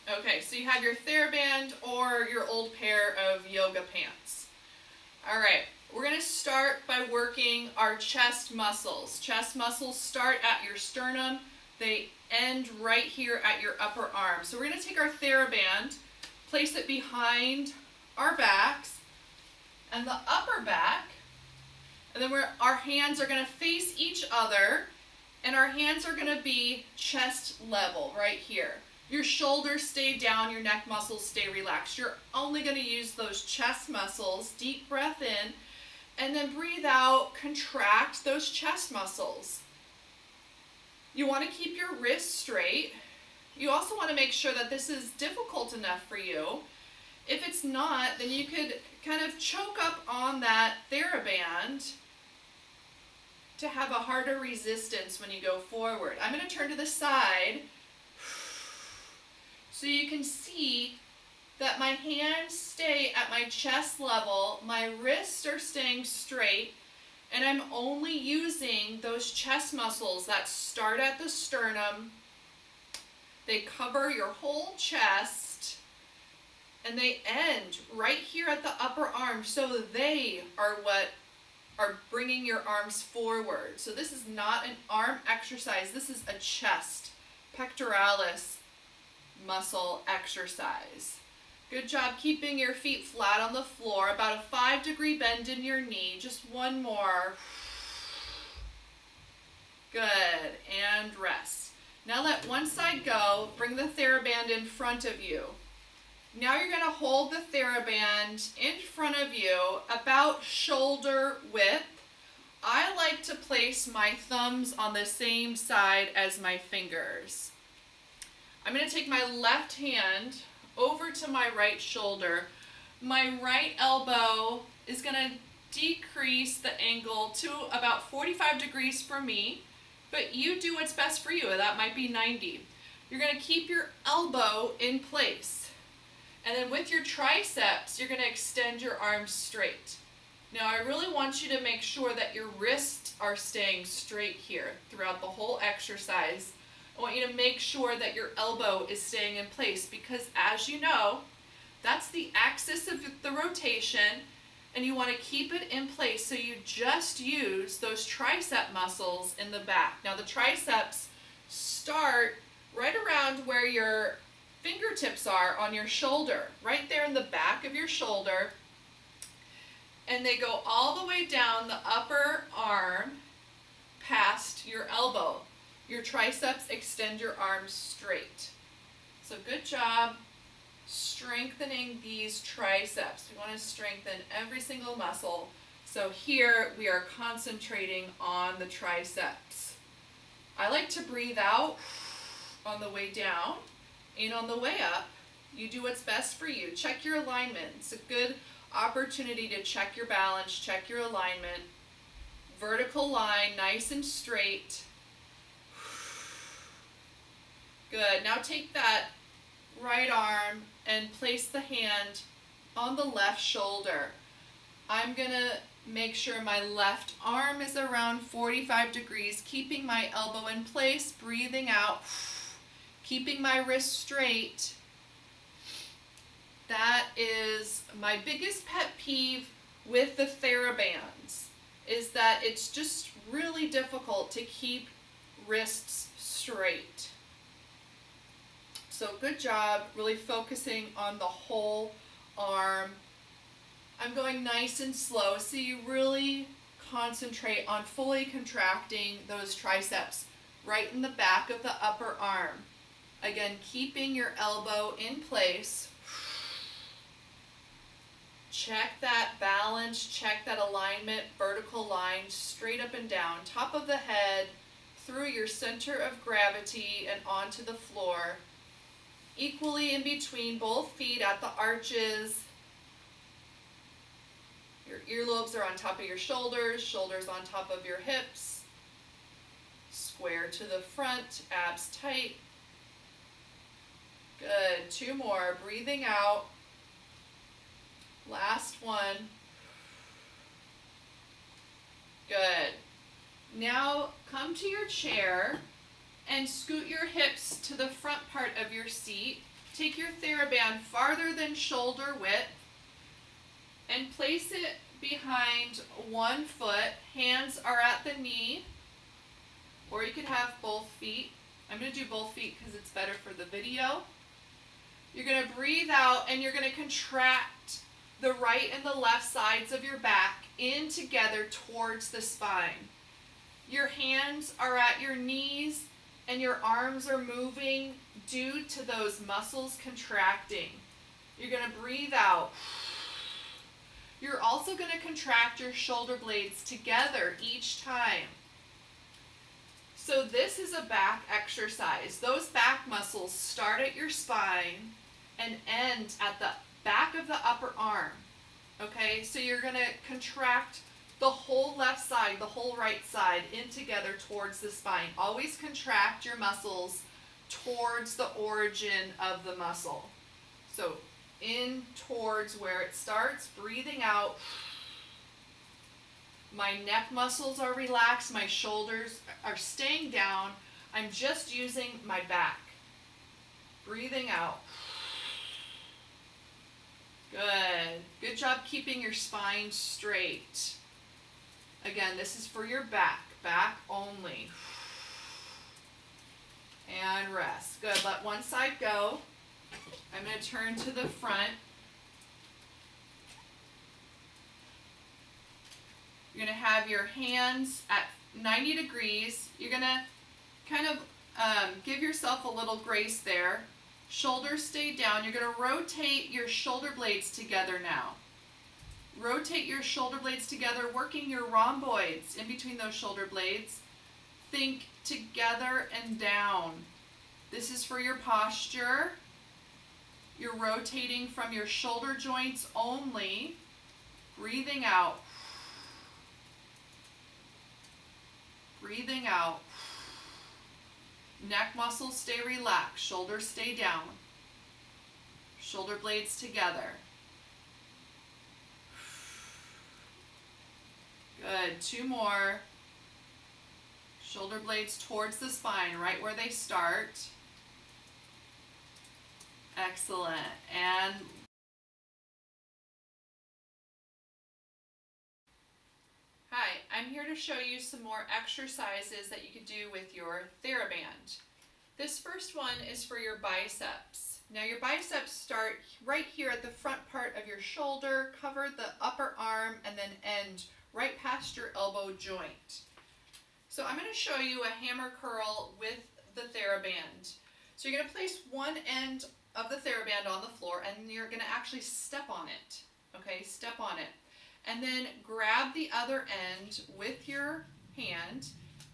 Okay, so you have your Theraband or your old pair of yoga pants. All right, we're going to start by working our chest muscles. Chest muscles start at your sternum. They end right here at your upper arm. So we're going to take our Theraband, place it behind our backs and the upper back, and then our hands are going to face each other, and our hands are going to be chest level right here. Your shoulders stay down, your neck muscles stay relaxed. You're only going to use those chest muscles. Deep breath in, and then breathe out, contract those chest muscles. You want to keep your wrists straight. You also want to make sure that this is difficult enough for you. If it's not, then you could kind of choke up on that Theraband to have a harder resistance when you go forward. I'm going to turn to the side so you can see that my hands stay at my chest level, my wrists are staying straight, and I'm only using those chest muscles that start at the sternum. They cover your whole chest, and they end right here at the upper arm, so they are what are bringing your arms forward. So this is not an arm exercise, this is a chest, pectoralis muscle exercise. Good job keeping your feet flat on the floor, about a 5-degree bend in your knee. Just one more. Good, and rest. Now let one side go, bring the Theraband in front of you. Now you're going to hold the Theraband in front of you about shoulder width. I like to place my thumbs on the same side as my fingers. I'm going to take my left hand over to my right shoulder. My right elbow is going to decrease the angle to about 45 degrees for me, but you do what's best for you. That might be 90. You're going to keep your elbow in place. And then with your triceps, you're going to extend your arms straight. Now I really want you to make sure that your wrists are staying straight here throughout the whole exercise. I want you to make sure that your elbow is staying in place because, as you know, that's the axis of the rotation, and you want to keep it in place so you just use those tricep muscles in the back. Now the triceps start right around where your fingertips are on your shoulder, right there in the back of your shoulder, and they go all the way down the upper arm past your elbow. Your triceps extend your arms straight. So good job strengthening these triceps. We want to strengthen every single muscle. So here we are concentrating on the triceps. I like to breathe out on the way down, in on the way up. You do what's best for you. Check your alignment. It's a good opportunity to check your balance, check your alignment. Vertical line, nice and straight. Good. Now take that right arm and place the hand on the left shoulder. I'm going to make sure my left arm is around 45 degrees, keeping my elbow in place, breathing out, keeping my wrist straight. That is my biggest pet peeve with the Therabands, is that it's just really difficult to keep wrists straight. So good job really focusing on the whole arm. I'm going nice and slow so you really concentrate on fully contracting those triceps right in the back of the upper arm. Again, keeping your elbow in place. Check that balance, check that alignment, vertical line, straight up and down, top of the head, through your center of gravity and onto the floor. Equally in between both feet at the arches. Your earlobes are on top of your shoulders, shoulders on top of your hips. Square to the front, abs tight. Good, 2 more, breathing out. Last one. Good. Now come to your chair and scoot your hips to the front part of your seat. take your Theraband farther than shoulder width and place it behind one foot. Hands are at the knee, or you could have both feet. I'm going to do both feet because it's better for the video. You're going to breathe out and you're going to contract the right and the left sides of your back in together towards the spine. Your hands are at your knees and your arms are moving due to those muscles contracting. You're going to breathe out. You're also going to contract your shoulder blades together each time. So this is a back exercise. Those back muscles start at your spine and end at the back of the upper arm. Okay, so you're going to contract the whole left side, the whole right side in together towards the spine. Always contract your muscles towards the origin of the muscle. So in towards where it starts, breathing out. My neck muscles are relaxed, my shoulders are staying down. I'm just using my back. Breathing out. Good. Good job keeping your spine straight. Again, this is for your back. Back only. And rest. Good. Let one side go. I'm going to turn to the front. You're going to have your hands at 90 degrees. You're going to kind of give yourself a little grace there. Shoulders stay down. You're going to rotate your shoulder blades together now. Rotate your shoulder blades together, working your rhomboids in between those shoulder blades. Think together and down. This is for your posture. You're rotating from your shoulder joints only. Breathing out. Breathing out. Neck muscles stay relaxed. Shoulders stay down. Shoulder blades together. Good. Two more. Shoulder blades towards the spine, right where they start. Excellent. And hi, I'm here to show you some more exercises that you could do with your Theraband. This first one is for your biceps. Now your biceps start right here at the front part of your shoulder, cover the upper arm, and then end right past your elbow joint. So I'm going to show you a hammer curl with the Theraband. So you're going to place one end of the Theraband on the floor and you're going to actually step on it. Okay, step on it. And then grab the other end with your hand,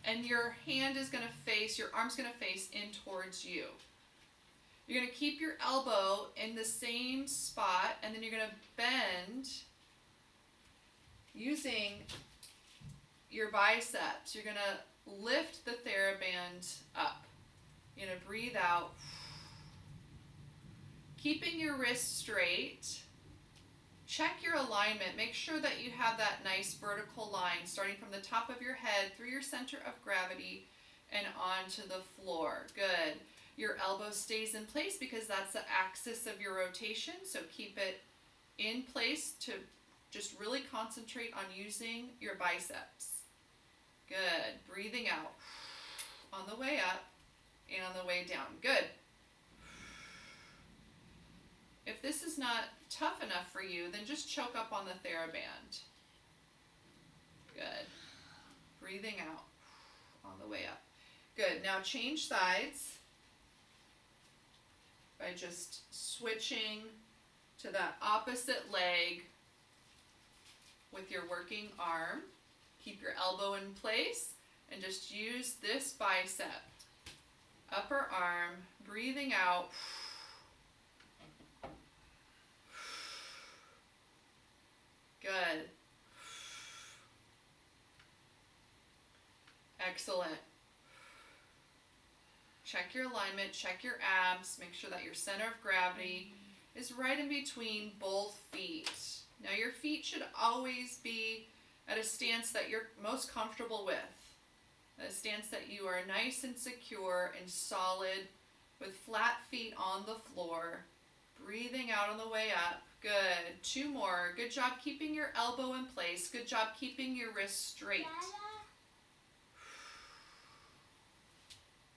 and your hand is going to face, your arm's going to face in towards you. You're going to keep your elbow in the same spot, and then you're going to bend using your biceps. You're going to lift the Theraband up. You're going to breathe out, keeping your wrists straight. Check your alignment. Make sure that you have that nice vertical line starting from the top of your head through your center of gravity and onto the floor. Good. Your elbow stays in place because that's the axis of your rotation, so keep it in place to just really concentrate on using your biceps. Good. Breathing out on the way up and on the way down. Good. If this is not tough enough for you, then just choke up on the Theraband. Good. Breathing out on the way up. Good. Now change sides by just switching to that opposite leg with your working arm. Keep your elbow in place and just use this bicep. Upper arm, breathing out. Good. Excellent. Check your alignment, check your abs, make sure that your center of gravity is right in between both feet. Now your feet should always be at a stance that you're most comfortable with. A stance that you are nice and secure and solid with flat feet on the floor. Breathing out on the way up. Good. 2 more. Good job keeping your elbow in place. Good job keeping your wrist straight.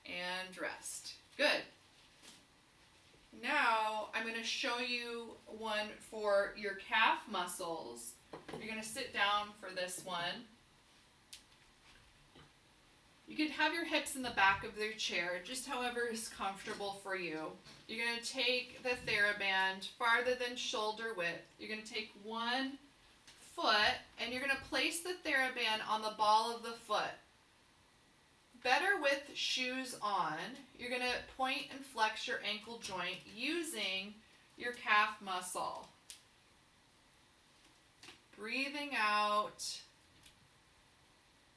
And rest. Good. Now I'm going to show you one for your calf muscles. You're going to sit down for this one. You could have your hips in the back of your chair, just however is comfortable for you. You're going to take the Theraband farther than shoulder width. You're going to take one foot and you're going to place the Theraband on the ball of the foot. Better with shoes on, you're going to point and flex your ankle joint using your calf muscle. Breathing out.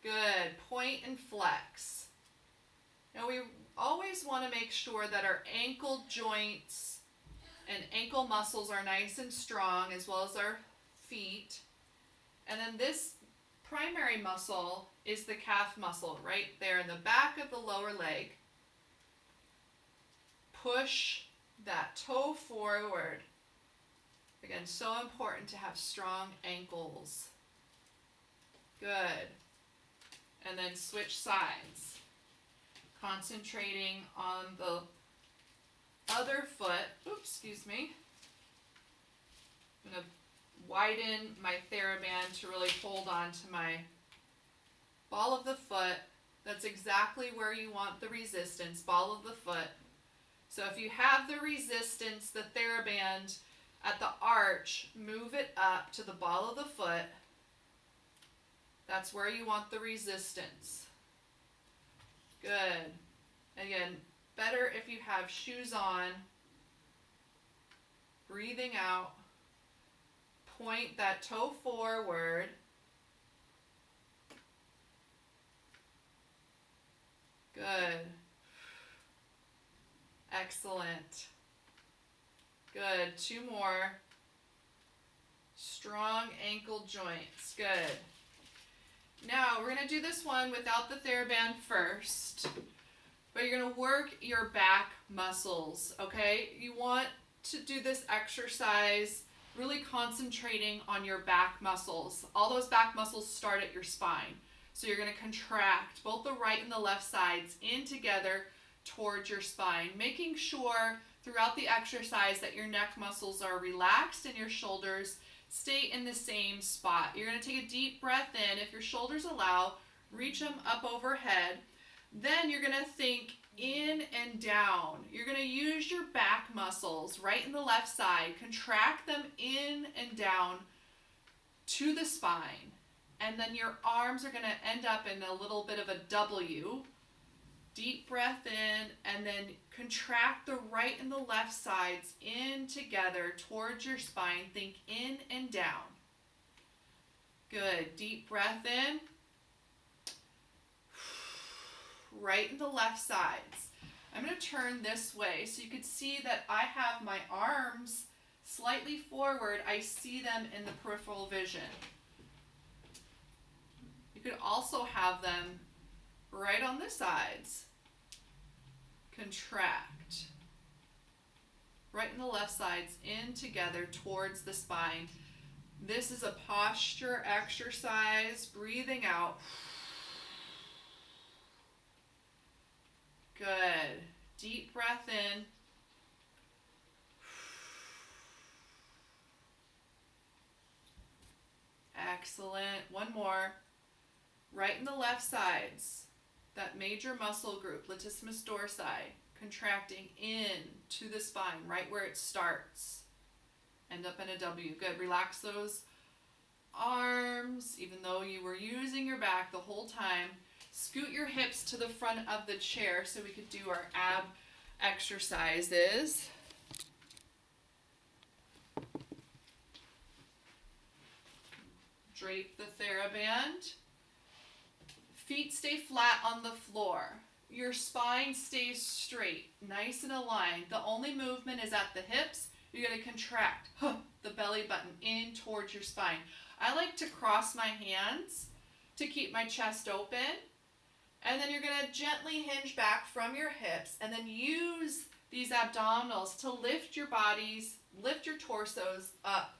Good. Point and flex. Now we always want to make sure that our ankle joints and ankle muscles are nice and strong, as well as our feet. And then this primary muscle is the calf muscle right there in the back of the lower leg. Push that toe forward. Again, so important to have strong ankles. Good. And then switch sides. Concentrating on the other foot. Oops, excuse me. I'm going to widen my Theraband to really hold on to my ball of the foot. That's exactly where you want the resistance, ball of the foot. So if you have the resistance, the Theraband at the arch, move it up to the ball of the foot. That's where you want the resistance. Good. Again, better if you have shoes on. Breathing out. Point that toe forward. Good. Excellent. Good. 2 more. Strong ankle joints. Good. Now, we're going to do this one without the Theraband first, but you're going to work your back muscles, okay? You want to do this exercise really concentrating on your back muscles. All those back muscles start at your spine. So you're going to contract both the right and the left sides in together towards your spine, making sure throughout the exercise that your neck muscles are relaxed and your shoulders stay in the same spot. You're going to take a deep breath in. If your shoulders allow, reach them up overhead. Then you're going to think in and down. You're going to use your back muscles, right and the left side, contract them in and down to the spine. And then your arms are going to end up in a little bit of a W. Deep breath in, and then contract the right and the left sides in together towards your spine. Think in and down. Good. Deep breath in. Right and the left sides. I'm going to turn this way so you can see that I have my arms slightly forward. I see them in the peripheral vision. You could also have them right on the sides. Contract. Right and the left sides in together towards the spine. This is a posture exercise. Breathing out. Good. Deep breath in. Excellent. One more. Right and the left sides. That major muscle group, latissimus dorsi, contracting in to the spine, right where it starts. End up in a W. Good. Relax those arms, even though you were using your back the whole time. Scoot your hips to the front of the chair so we could do our ab exercises. Drape the Theraband. Feet stay flat on the floor. Your spine stays straight, nice and aligned. The only movement is at the hips. You're going to contract the belly button in towards your spine. I like to cross my hands to keep my chest open. And then you're going to gently hinge back from your hips and then use these abdominals to lift your bodies, lift your torsos up,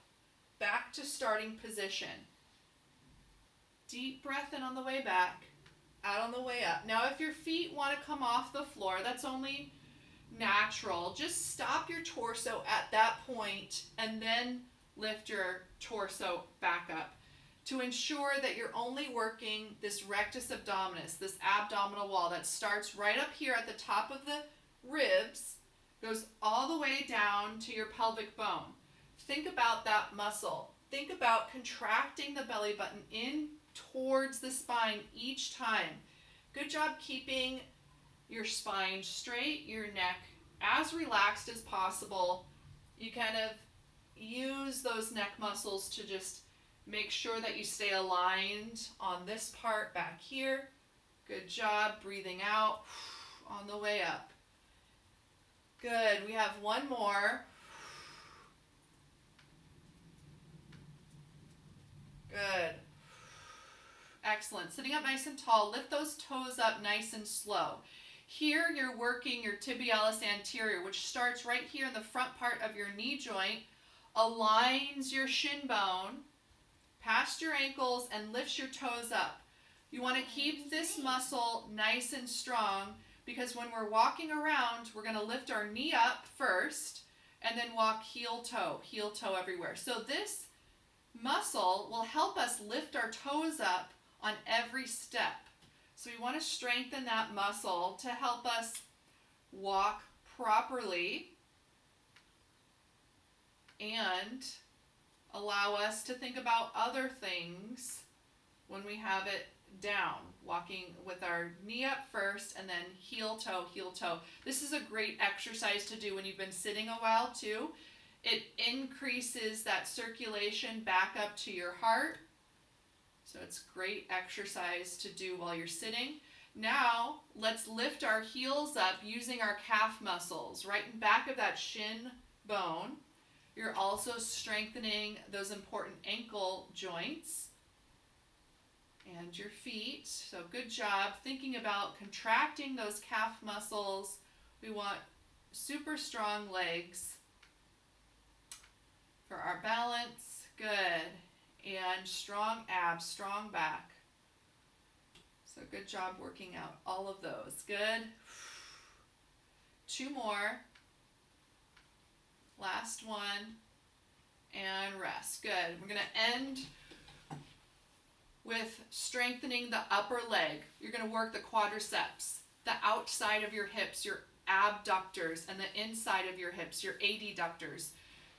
back to starting position. Deep breath in on the way back, out on the way up. Now if your feet want to come off the floor, that's only natural. Just stop your torso at that point and then lift your torso back up to ensure that you're only working this rectus abdominis, this abdominal wall that starts right up here at the top of the ribs, goes all the way down to your pelvic bone. Think about that muscle. Think about contracting the belly button in towards the spine each time. Good job keeping your spine straight, your neck as relaxed as possible. You kind of use those neck muscles to just make sure that you stay aligned on this part back here. Good job. Breathing out on the way up. Good. We have one more. Good. Excellent. Sitting up nice and tall. Lift those toes up nice and slow. Here you're working your tibialis anterior, which starts right here in the front part of your knee joint, aligns your shin bone past your ankles and lifts your toes up. You want to keep this muscle nice and strong because when we're walking around, we're going to lift our knee up first and then walk heel toe everywhere. So this muscle will help us lift our toes up on every step. So we want to strengthen that muscle to help us walk properly and allow us to think about other things when we have it down, walking with our knee up first and then heel toe. This is a great exercise to do when you've been sitting a while too. It increases that circulation back up to your heart. So it's great exercise to do while you're sitting. Now let's lift our heels up using our calf muscles right in back of that shin bone. You're also strengthening those important ankle joints and your feet. So good job thinking about contracting those calf muscles. We want super strong legs for our balance. Good. And strong abs, strong back. So good job working out all of those. Good. 2 more. Last one. And rest. Good. We're going to end with strengthening the upper leg. You're going to work the quadriceps, the outside of your hips, your abductors, and the inside of your hips, your adductors.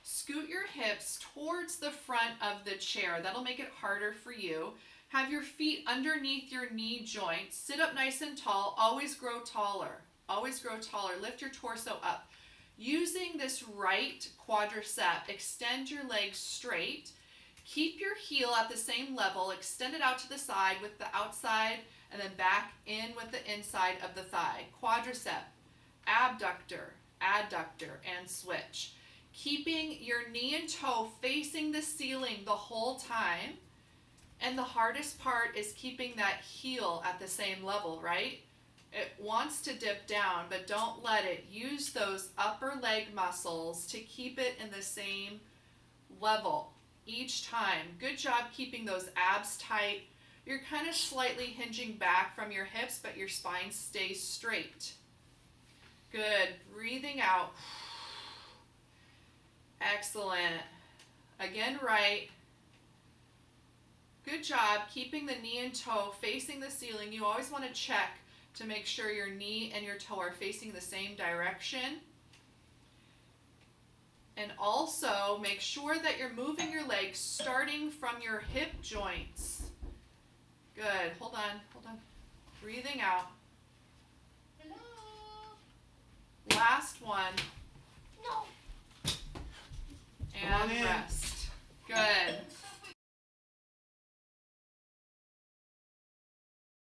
Scoot your hips towards the front of the chair. That'll make it harder for you. Have your feet underneath your knee joints. Sit up nice and tall. Always grow taller. Always grow taller. Lift your torso up. Using this right quadricep, extend your legs straight. Keep your heel at the same level. Extend it out to the side with the outside and then back in with the inside of the thigh. Quadricep, abductor, adductor, and switch. Keeping your knee and toe facing the ceiling the whole time. And the hardest part is keeping that heel at the same level, right? It wants to dip down, but don't let it. Use those upper leg muscles to keep it in the same level each time. Good job keeping those abs tight. You're kind of slightly hinging back from your hips, but your spine stays straight. Good. Breathing out. Excellent. Again, right. Good job keeping the knee and toe facing the ceiling. You always want to check to make sure your knee and your toe are facing the same direction. And also make sure that you're moving your legs starting from your hip joints. Good. Hold on. Breathing out. Hello. Last one. No. And rest.